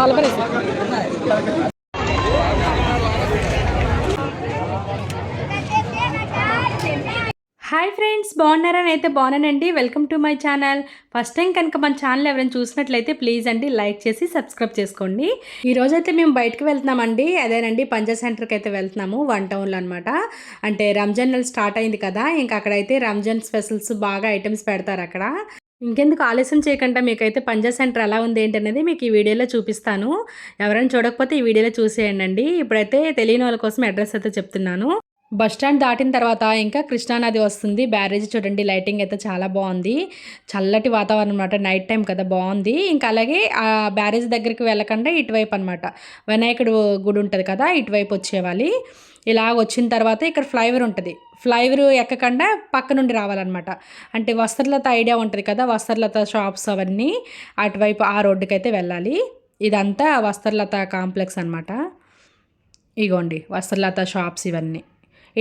Hi friends, బాగున్నారని అయితే బాగున్నానండి. Welcome to my channel. First time కనుక మన ఛానల్ ఎవరైనా చూసినట్లయితే ప్లీజ్ అండి లైక్ చేసి సబ్స్క్రైబ్ చేసుకోండి. ఈరోజు అయితే మేము బయటకు వెళ్తున్నామండి. అదేనండి పంజా సెంటర్కి అయితే వెళ్తున్నాము, 1 టౌన్లో అనమాట. అంటే రంజాన్ నెల స్టార్ట్ అయింది కదా, ఇంకా అక్కడైతే రంజాన్ స్పెషల్స్ బాగా ఐటమ్స్ పెడతారు అక్కడ. ఇంకెందుకు ఆలస్యం చేయకుండా మీకైతే పంజా సెంటర్ ఎలా ఉంది ఏంటి అనేది మీకు ఈ వీడియోలో చూపిస్తాను. ఎవరైనా చూడకపోతే ఈ వీడియోలో చూసేయండి. ఇప్పుడైతే తెలియని వాళ్ళ కోసం అడ్రస్ అయితే చెప్తున్నాను. బస్ స్టాండ్ దాటిన తర్వాత ఇంకా కృష్ణానది వస్తుంది. బ్యారేజ్ చూడండి, లైటింగ్ అయితే చాలా బాగుంది. చల్లటి వాతావరణం అనమాట, నైట్ టైం కదా, బాగుంది. ఇంకా అలాగే ఆ బ్యారేజ్ దగ్గరికి వెళ్ళకుండా ఇటువైపు అనమాట వినాయకుడు గుడి ఉంటుంది కదా, ఇటువైపు వచ్చేవాలి. ఇలా వచ్చిన తర్వాత ఇక్కడ ఫ్లైఓవర్ ఉంటుంది. ఫ్లైఓవర్ ఎక్కకుండా పక్క నుండి రావాలన్నమాట. అంటే వస్త్రలత ఐడియా ఉంటుంది కదా, వస్త్రలత షాప్స్ అవన్నీ అటువైపు ఆ రోడ్డుకి అయితే వెళ్ళాలి. ఇదంతా వస్త్రలత కాంప్లెక్స్ అనమాట. ఇగోండి వస్త్రలత షాప్స్ ఇవన్నీ.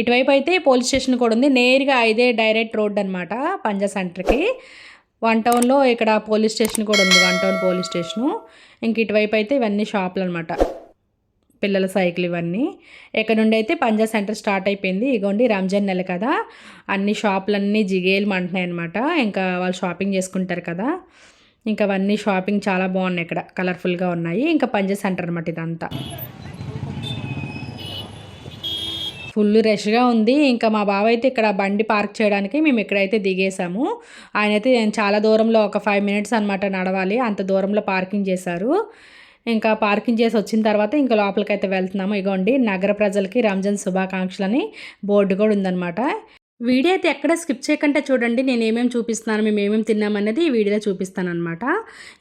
ఇటువైపు అయితే పోలీస్ స్టేషన్ కూడా ఉంది. నేరుగా ఇదే డైరెక్ట్ రోడ్ అనమాట పంజా సెంటర్కి. 1 టౌన్లో ఇక్కడ పోలీస్ స్టేషన్ కూడా ఉంది, 1 టౌన్ పోలీస్ స్టేషను. ఇంక ఇటువైపు అయితే ఇవన్నీ షాపులు అనమాట, పిల్లల సైకిల్ ఇవన్నీ. ఇక్కడ నుండి అయితే పంజా సెంటర్ స్టార్ట్ అయిపోయింది. ఇగోండి రంజాన్ నెల కదా, అన్ని షాపులన్నీ జిగేలు అంటున్నాయి అనమాట. ఇంకా వాళ్ళు షాపింగ్ చేసుకుంటారు కదా, ఇంకా అవన్నీ షాపింగ్ చాలా బాగున్నాయి ఇక్కడ, కలర్ఫుల్గా ఉన్నాయి. ఇంకా పంజా సెంటర్ అనమాట ఇదంతా. ఫుల్ రష్గా ఉంది. ఇంకా మా బావ అయితే ఇక్కడ బండి పార్క్ చేయడానికి మేము ఇక్కడైతే దిగేసాము. ఆయన అయితే చాలా దూరంలో ఒక 5 మినిట్స్ అనమాట నడవాలి, అంత దూరంలో పార్కింగ్ చేశారు. ఇంకా పార్కింగ్ చేసి వచ్చిన తర్వాత ఇంకా లోపలికైతే వెళ్తున్నాము. ఇగోండి నగర ప్రజలకి రంజాన్ శుభాకాంక్షలని బోర్డు కూడా ఉందన్నమాట. వీడియో అయితే ఎక్కడ స్కిప్ చేయకుండా చూడండి. నేను ఏమేమి చూపిస్తున్నాను, మేము ఏమేమి తిన్నామనేది ఈ వీడియోలో చూపిస్తాను అనమాట.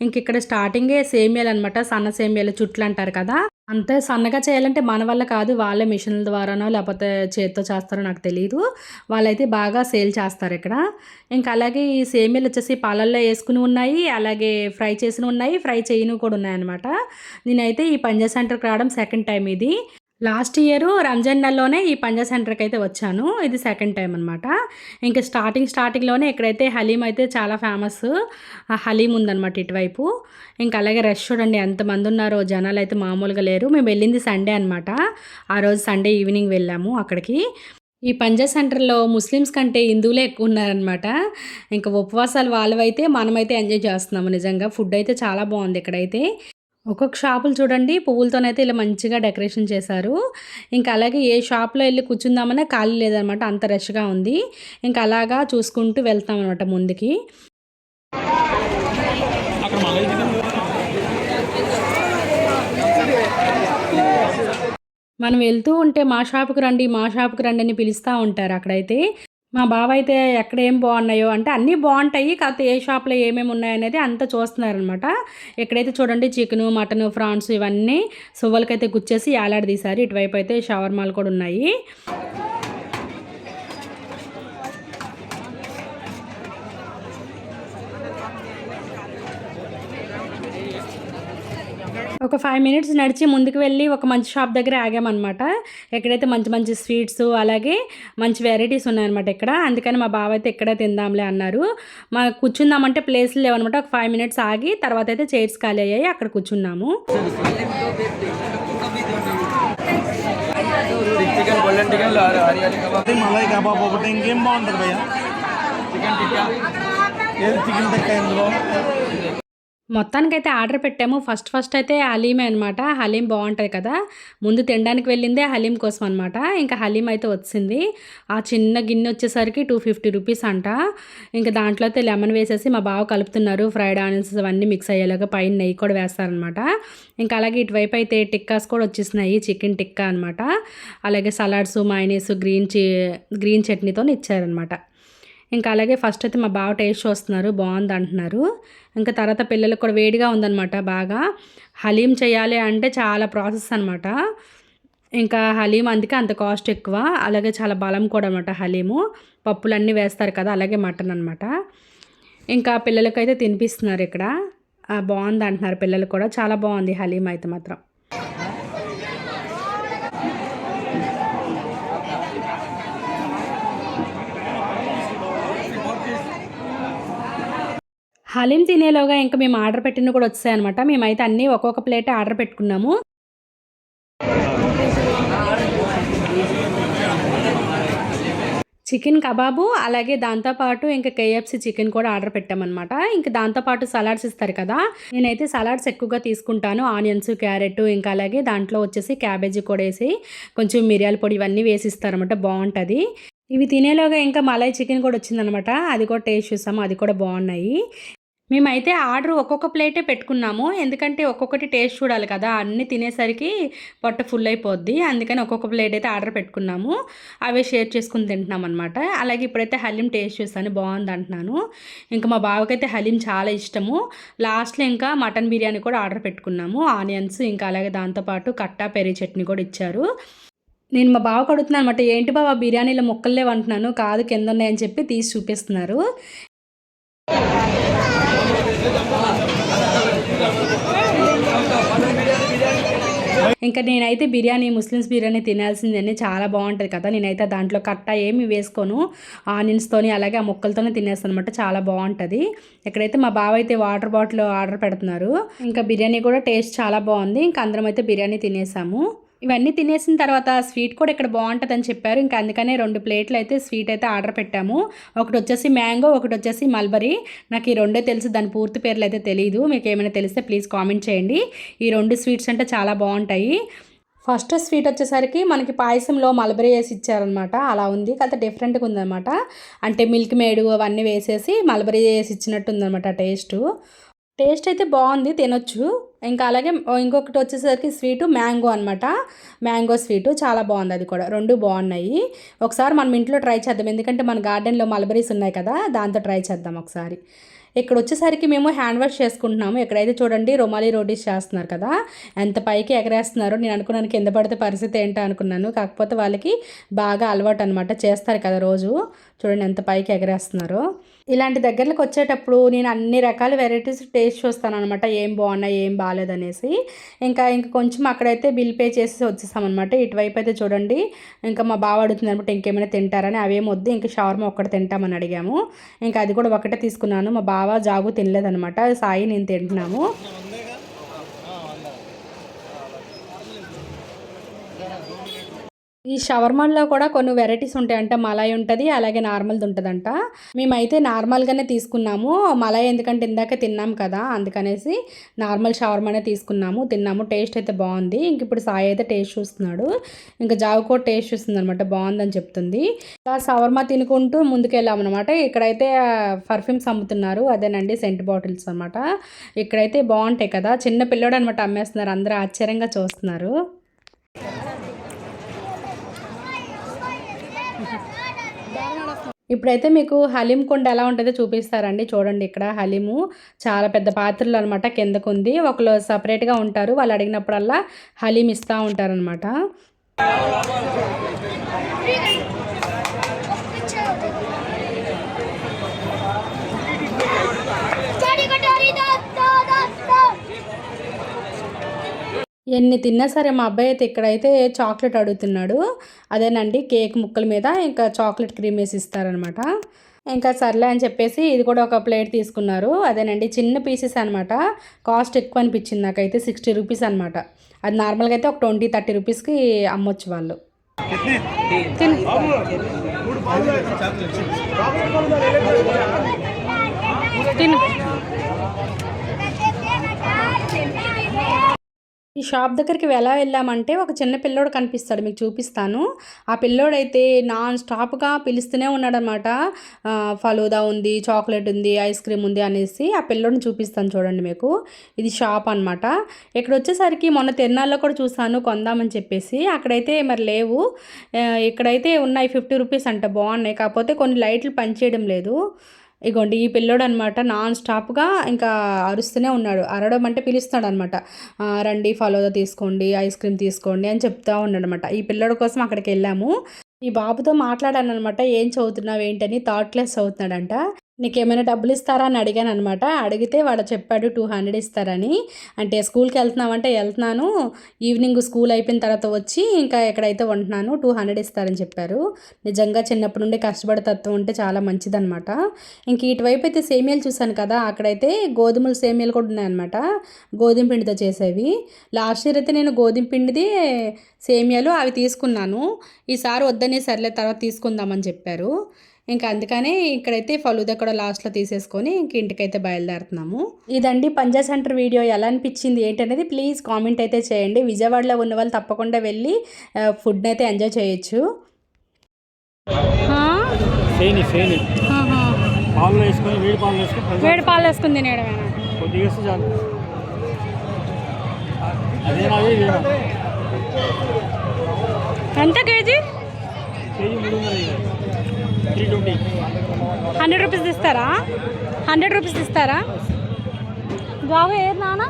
ఇంక ఇక్కడ స్టార్టింగే సేమియాలు అనమాట, సన్న సేమియాలు చుట్లు అంటారు కదా, అంతే సన్నగా చేయాలంటే మన వల్ల కాదు, వాళ్ళే మిషన్ల ద్వారానో లేకపోతే చేతితో చేస్తారో నాకు తెలియదు. వాళ్ళైతే బాగా సేల్ చేస్తారు ఇక్కడ. ఇంకా అలాగే ఈ సేమియాలు వచ్చేసి పాలల్లో వేసుకుని ఉన్నాయి, అలాగే ఫ్రై చేసిన ఉన్నాయి, ఫ్రై చేయను కూడా ఉన్నాయన్నమాట. నేనైతే ఈ పంజా సెంటర్కి రావడం సెకండ్ టైం ఇది. లాస్ట్ ఇయర్ రంజాన్ నెలలోనే ఈ పంజా సెంటర్కి అయితే వచ్చాను, ఇది సెకండ్ టైం అనమాట. ఇంకా స్టార్టింగ్లోనే ఇక్కడైతే హలీం అయితే చాలా ఫేమస్, హలీం ఉందన్నమాట ఇటువైపు. ఇంకా అలాగే రష్ చూడండి ఎంతమంది ఉన్నారో, జనాలు అయితే మామూలుగా లేరు. మేము వెళ్ళింది సండే అనమాట, ఆ రోజు సండే ఈవినింగ్ వెళ్ళాము అక్కడికి. ఈ పంజా సెంటర్లో ముస్లిమ్స్ కంటే హిందువులే ఎక్కువ ఉన్నారనమాట. ఇంకా ఉపవాసాలు వాళ్ళవైతే మనమైతే ఎంజాయ్ చేస్తున్నాము. నిజంగా ఫుడ్ అయితే చాలా బాగుంది ఇక్కడైతే. ఒక్కొక్క షాపులు చూడండి పువ్వులతోనైతే ఇలా మంచిగా డెకరేషన్ చేశారు. ఇంకా అలాగే ఏ షాప్లో వెళ్ళి కూర్చుందామన్నా ఖాళీ లేదనమాట, అంత రష్గా ఉంది. ఇంకా అలాగా చూసుకుంటూ వెళ్తాం అనమాట ముందుకి. మనం వెళ్తూ ఉంటే మా షాపుకి రండి, మా షాపుకి రండి అని పిలుస్తూ ఉంటారు అక్కడైతే. మా బావ అయితే ఎక్కడ ఏం బాగున్నాయో అంటే అన్నీ బాగుంటాయి, కాకపోతే ఏ షాప్లో ఏమేమి ఉన్నాయనేది అంతా చూస్తున్నారనమాట. ఇక్కడైతే చూడండి చికెను, మటను, ఫ్రాన్స్ ఇవన్నీ సువ్వలకైతే గుచ్చేసి ఏలాడదీశారు. ఇటువైపు అయితే షవర్మాలు కూడా ఉన్నాయి. ఒక 5 మినిట్స్ నడిచి ముందుకు వెళ్ళి ఒక మంచి షాప్ దగ్గర ఆగామన్నమాట. ఎక్కడైతే మంచి మంచి స్వీట్స్ అలాగే మంచి వెరైటీస్ ఉన్నాయన్నమాట ఇక్కడ. అందుకని మా బావ అయితే ఇక్కడే తిందాంలే అన్నారు. మా కూర్చుందామంటే ప్లేస్లు లేవన్నమాట. ఒక 5 మినిట్స్ ఆగి తర్వాత అయితే చైర్స్ ఖాళీ అయ్యాయి, అక్కడ కూర్చున్నాము. ఇంకేం బాగుంటుంది భయ్యా, చికెన్ టిక్కా ఇందులో. మొత్తానికైతే ఆర్డర్ పెట్టాము. ఫస్ట్ అయితే హలీమే అనమాట. హలీం బాగుంటుంది కదా, ముందు తినడానికి వెళ్ళిందే హలీం కోసం అనమాట. ఇంకా హలీం అయితే వచ్చింది. ఆ చిన్న గిన్నె వచ్చేసరికి 250 రూపీస్ అంట. ఇంకా దాంట్లో అయితే లెమన్ వేసేసి మా బావ కలుపుతున్నారు. ఫ్రైడ్ ఆనియన్స్ అవన్నీ మిక్స్ అయ్యేలాగా పైన నెయ్యి కూడా వేస్తారనమాట. ఇంకా అలాగే ఇటువైపు అయితే టిక్కాస్ కూడా వచ్చేసినాయి, చికెన్ టిక్కా అనమాట. అలాగే సలాడ్స్, మైనీస్, గ్రీన్ చట్నీతో ఇచ్చారనమాట. ఇంకా అలాగే ఫస్ట్ అయితే మా బావ టేస్ట్ చూస్తున్నారు, బాగుంది అంటున్నారు. ఇంకా తర్వాత పిల్లలకు కూడా వేడిగా ఉందన్నమాట బాగా. హలీం చేయాలి అంటే చాలా ప్రాసెస్ అనమాట. ఇంకా హలీం అందుకే అంత కాస్ట్ ఎక్కువ, అలాగే చాలా బలం కూడా అనమాట హలీము. పప్పులన్నీ వేస్తారు కదా, అలాగే మటన్ అనమాట. ఇంకా పిల్లలకైతే తినిపిస్తున్నారు ఇక్కడ. బాగుంది అంటున్నారు పిల్లలు కూడా, చాలా బాగుంది హలీం అయితే మాత్రం. హలీం తినేలోగా ఇంకా మేము ఆర్డర్ పెట్టినవి కూడా వచ్చాయన్నమాట. మేమైతే అన్నీ ఒక్కొక్క ప్లేట్ ఆర్డర్ పెట్టుకున్నాము. చికెన్ కబాబు అలాగే దాంతోపాటు ఇంకా కేఎఫ్సి చికెన్ కూడా ఆర్డర్ పెట్టామన్నమాట. ఇంకా దాంతోపాటు సలాడ్స్ ఇస్తారు కదా, నేనైతే సలాడ్స్ ఎక్కువగా తీసుకుంటాను. ఆనియన్స్, క్యారెట్, ఇంకా అలాగే దాంట్లో వచ్చేసి క్యాబేజీ కూడా వేసి కొంచెం మిరియాల పొడి ఇవన్నీ వేసి ఇస్తారన్నమాట. బాగుంటుంది. ఇవి తినేలోగా ఇంకా మలై చికెన్ కూడా వచ్చిందనమాట. అది కూడా టేస్ట్ చూసాము. అది కూడా బాగున్నాయి. మేమైతే ఆర్డర్ ఒక్కొక్క ప్లేటే పెట్టుకున్నాము. ఎందుకంటే ఒక్కొక్కటి టేస్ట్ చూడాలి కదా, అన్నీ తినేసరికి పొట్ట ఫుల్ అయిపోద్ది. అందుకని ఒక్కొక్క ప్లేట్ అయితే ఆర్డర్ పెట్టుకున్నాము. అవే షేర్ చేసుకుని తింటున్నాం అనమాట. అలాగే ఇప్పుడైతే హలీం టేస్ట్ చూస్తాను, బాగుంది అంటున్నాను. ఇంకా మా బావకైతే హలీం చాలా ఇష్టము. లాస్ట్లో ఇంకా మటన్ బిర్యానీ కూడా ఆర్డర్ పెట్టుకున్నాము. ఆనియన్స్ ఇంకా అలాగే దాంతోపాటు కట్టా పెరి చట్నీ కూడా ఇచ్చారు. నేను మా బావకు అడుగుతున్నాను అనమాట, ఏంటి బావ బిర్యానీలో ముక్కలు అంటున్నాను. కాదు, కింద ఉన్నాయని చెప్పి తీసి చూపిస్తున్నారు. ఇంకా నేనైతే బిర్యానీ, ముస్లిమ్స్ బిర్యానీ తినాల్సిందని, చాలా బాగుంటుంది కదా. నేనైతే దాంట్లో కట్ట ఏమి వేసుకోను, ఆనియన్స్తోని అలాగే ఆ ముక్కలతోనే తినేస్తాను అనమాట. చాలా బాగుంటుంది. ఇక్కడైతే మా బావ అయితే వాటర్ బాటిల్ ఆర్డర్ పెడుతున్నారు. ఇంకా బిర్యానీ కూడా టేస్ట్ చాలా బాగుంది. ఇంకా అందరం అయితే బిర్యానీ తినేసాము. ఇవన్నీ తినేసిన తర్వాత స్వీట్ కూడా ఇక్కడ బాగుంటుందని చెప్పారు. ఇంకా అందుకనే 2 ప్లేట్లు అయితే స్వీట్ అయితే ఆర్డర్ పెట్టాము. ఒకటి వచ్చేసి మ్యాంగో, ఒకటి వచ్చేసి మల్బరీ. నాకు ఈ రెండే తెలుసు, దాని పూర్తి పేర్లు అయితే తెలియదు. మీకు ఏమైనా తెలిస్తే ప్లీజ్ కామెంట్ చేయండి. ఈ 2 స్వీట్స్ అంటే చాలా బాగుంటాయి. ఫస్ట్ స్వీట్ వచ్చేసరికి మనకి పాయసంలో మల్బరీ వేసి ఇచ్చారనమాట. అలా ఉంది, కాకపోతే డిఫరెంట్గా ఉందన్నమాట. అంటే మిల్క్ మేడ్ అవన్నీ వేసేసి మల్బరీ వేసి ఇచ్చినట్టు ఉందన్నమాట. టేస్ట్ అయితే బాగుంది, తినొచ్చు. ఇంకా అలాగే ఇంకొకటి వచ్చేసరికి స్వీటు మ్యాంగో అనమాట. మ్యాంగో స్వీటు చాలా బాగుంది. అది కూడా 2 బాగున్నాయి. ఒకసారి మనం ఇంట్లో ట్రై చేద్దాం, ఎందుకంటే మన గార్డెన్లో మల్బరీస్ ఉన్నాయి కదా, దాంతో ట్రై చేద్దాం ఒకసారి. ఇక్కడ వచ్చేసరికి మేము హ్యాండ్ వాష్ చేసుకుంటున్నాము. ఇక్కడైతే చూడండి రుమాలి రోటీస్ చేస్తున్నారు కదా, ఎంత పైకి ఎగరేస్తున్నారు. నేను అనుకున్నాను కింద పడితే పరిస్థితి ఏంటో అనుకున్నాను. కాకపోతే వాళ్ళకి బాగా అలవాటు అనమాట, చేస్తారు కదా రోజు. చూడండి ఎంత పైకి ఎగరేస్తున్నారు. ఇలాంటి దగ్గరలకు వచ్చేటప్పుడు నేను అన్ని రకాల వెరైటీస్ టేస్ట్ చూస్తాను అనమాట, ఏం బాగున్నాయి ఏం బాగాలేదనేసి. ఇంకా కొంచెం అక్కడైతే బిల్ పే చేసి వచ్చేసామన్నమాట. ఇటువైపు అయితే చూడండి, ఇంకా మా బావ అడుగుతుంది అనమాట ఇంకేమైనా తింటారని. అవేం వద్దు, ఇంకా షవర్మా ఒక్కటి తింటామని అడిగాము. ఇంకా అది కూడా ఒకటే తీసుకున్నాను. మా బావ జాగు తినలేదనమాట, సాయి నేను తింటున్నాము. ఈ షవర్మాల్లో కూడా కొన్ని వెరైటీస్ ఉంటాయంట. మలై ఉంటుంది, అలాగే నార్మల్ది ఉంటుందంట. మేమైతే నార్మల్గానే తీసుకున్నాము. మలై ఎందుకంటే ఇందాక తిన్నాం కదా, అందుకనేసి నార్మల్ షవర్మానే తీసుకున్నాము, తిన్నాము. టేస్ట్ అయితే బాగుంది. ఇంక ఇప్పుడు సాయి అయితే టేస్ట్ చూస్తున్నాడు. ఇంకా జావు కూడా టేస్ట్ చూస్తుంది అనమాట, బాగుందని చెప్తుంది. ఆ షవర్మా తినుకుంటూ ముందుకెళ్ళామన్నమాట. ఇక్కడైతే పర్ఫ్యూమ్స్ అమ్ముతున్నారు, అదేనండి సెంట్ బాటిల్స్ అనమాట. ఇక్కడైతే బాగుంటాయి కదా, చిన్న పిల్లోడు అనమాట అమ్మేస్తున్నారు. అందరూ ఆశ్చర్యంగా చూస్తున్నారు. ఇప్పుడైతే మీకు హలీం కుండ ఎలా ఉంటుందో చూపిస్తారండి. చూడండి, ఇక్కడ హలీము చాలా పెద్ద పాత్రలు అనమాట, కిందకు ఉంది. ఒకళ్ళు సపరేట్గా ఉంటారు, వాళ్ళు అడిగినప్పుడల్లా హలీం ఇస్తూ ఉంటారనమాట. ఎన్ని తిన్నా సరే మా అబ్బాయి అయితే ఇక్కడైతే చాక్లెట్ అడుగుతున్నాడు. అదేనండి కేక్ ముక్కల మీద ఇంకా చాక్లెట్ క్రీమ్ వేసి ఇస్తారనమాట. ఇంకా సర్లే అని చెప్పేసి ఇది కూడా ఒక ప్లేట్ తీసుకున్నారు. అదేనండి చిన్న పీసెస్ అనమాట. కాస్ట్ ఎక్కువ అనిపించింది నాకైతే, 60 రూపీస్ అనమాట. అది నార్మల్గా అయితే ఒక 20-30 రూపీస్కి అమ్మొచ్చు వాళ్ళు. తిను. ఈ షాప్ దగ్గరికి ఎలా వెళ్ళామంటే ఒక చిన్న పిల్లోడు కనిపిస్తాడు, మీకు చూపిస్తాను. ఆ పిల్లోడైతే నాన్ స్టాప్గా పిలుస్తూనే ఉన్నాడనమాట. ఫలూదా ఉంది, చాక్లెట్ ఉంది, ఐస్ క్రీమ్ ఉంది అనేసి. ఆ పిల్లోడిని చూపిస్తాను చూడండి మీకు. ఇది షాప్ అనమాట. ఇక్కడ వచ్చేసరికి మొన్న తిరునాళ్ళలో కూడా చూసాను కొందామని చెప్పేసి, అక్కడైతే మరి లేవు. ఇక్కడైతే ఉన్నాయి 50 రూపీస్ అంట, బాగున్నాయి. కాకపోతే కొన్ని లైట్లు పనిచేయడం లేదు. ఇగోండి ఈ పిల్లోడు అనమాట నాన్ స్టాప్గా ఇంకా అరుస్తూనే ఉన్నాడు. అరవడం అంటే పిలుస్తాడు అనమాట, రండి ఫలోదా తీసుకోండి, ఐస్ క్రీమ్ తీసుకోండి అని చెప్తా ఉన్నాడు అనమాట. ఈ పిల్లోడు కోసం అక్కడికి వెళ్ళాము. ఈ బాబుతో మాట్లాడాను అనమాట, ఏం చదువుతున్నావు ఏంటని. 3rd class చదువుతున్నాడంట. నీకేమైనా డబ్బులు ఇస్తారా అని అడిగాను అనమాట. అడిగితే వాడు చెప్పాడు 200 ఇస్తారని. అంటే స్కూల్కి వెళ్తున్నావంటే వెళ్తున్నాను, ఈవినింగ్ స్కూల్ అయిపోయిన తర్వాత వచ్చి ఇంకా ఎక్కడైతే ఉంటున్నాను 200 ఇస్తారని చెప్పారు. నిజంగా చిన్నప్పటి నుండి కష్టపడే తత్వం ఉంటే చాలా మంచిదనమాట. ఇంక ఇటువైపు అయితే సేమియాలు చూశాను కదా, అక్కడైతే గోధుమల సేమియాలు కూడా ఉన్నాయన్నమాట, గోధుమ పిండితో చేసేవి. లాస్ట్ ఇయర్ అయితే నేను గోధుమ పిండిది సేమియాలు అవి తీసుకున్నాను. ఈసారి వద్దనే సర్లే తర్వాత తీసుకుందామని చెప్పారు. ఇంకా అందుకనే ఇక్కడైతే ఫలూదా కూడా లాస్ట్లో తీసేసుకొని ఇంక ఇంటికైతే బయలుదేరుతున్నాము. ఇదండి పంజా సెంటర్ వీడియో. ఎలా అనిపించింది ఏంటనేది ప్లీజ్ కామెంట్ అయితే చేయండి. విజయవాడలో ఉన్న వాళ్ళు తప్పకుండా వెళ్ళి ఫుడ్ని అయితే ఎంజాయ్ చేయొచ్చు. వేడి పాలు వేసుకుని తినేయడమేనా? కొద్దిగా వేస్తే చాలు. ఎంత కేజీ? కేజీ 320. 100 రూపీస్ ఇస్తారా? 100 రూపీస్ ఇస్తారా? బాబు ఏది నాన్న?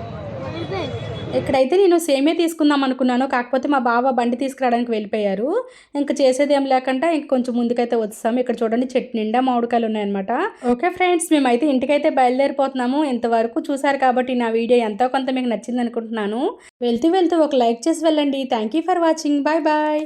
ఇక్కడైతే నేను సేమే తీసుకుందాం అనుకున్నాను, కాకపోతే మా బావ బండి తీసుకురావడానికి వెళ్ళిపోయారు. ఇంకా చేసేది ఏం లేకుండా ఇంక కొంచెం ముందుకైతే వచ్చాము. ఇక్కడ చూడండి చెట్టు నిండా మామిడికాయలు ఉన్నాయన్నమాట. ఓకే ఫ్రెండ్స్, మేమైతే ఇంటికైతే బయలుదేరిపోతున్నాము. ఇంతవరకు చూసారు కాబట్టి నా వీడియో ఎంతో కొంత మీకు నచ్చింది అనుకుంటున్నాను. వెళ్తూ వెళ్తూ ఒక లైక్ చేసి వెళ్ళండి. Thank you for watching. Bye bye.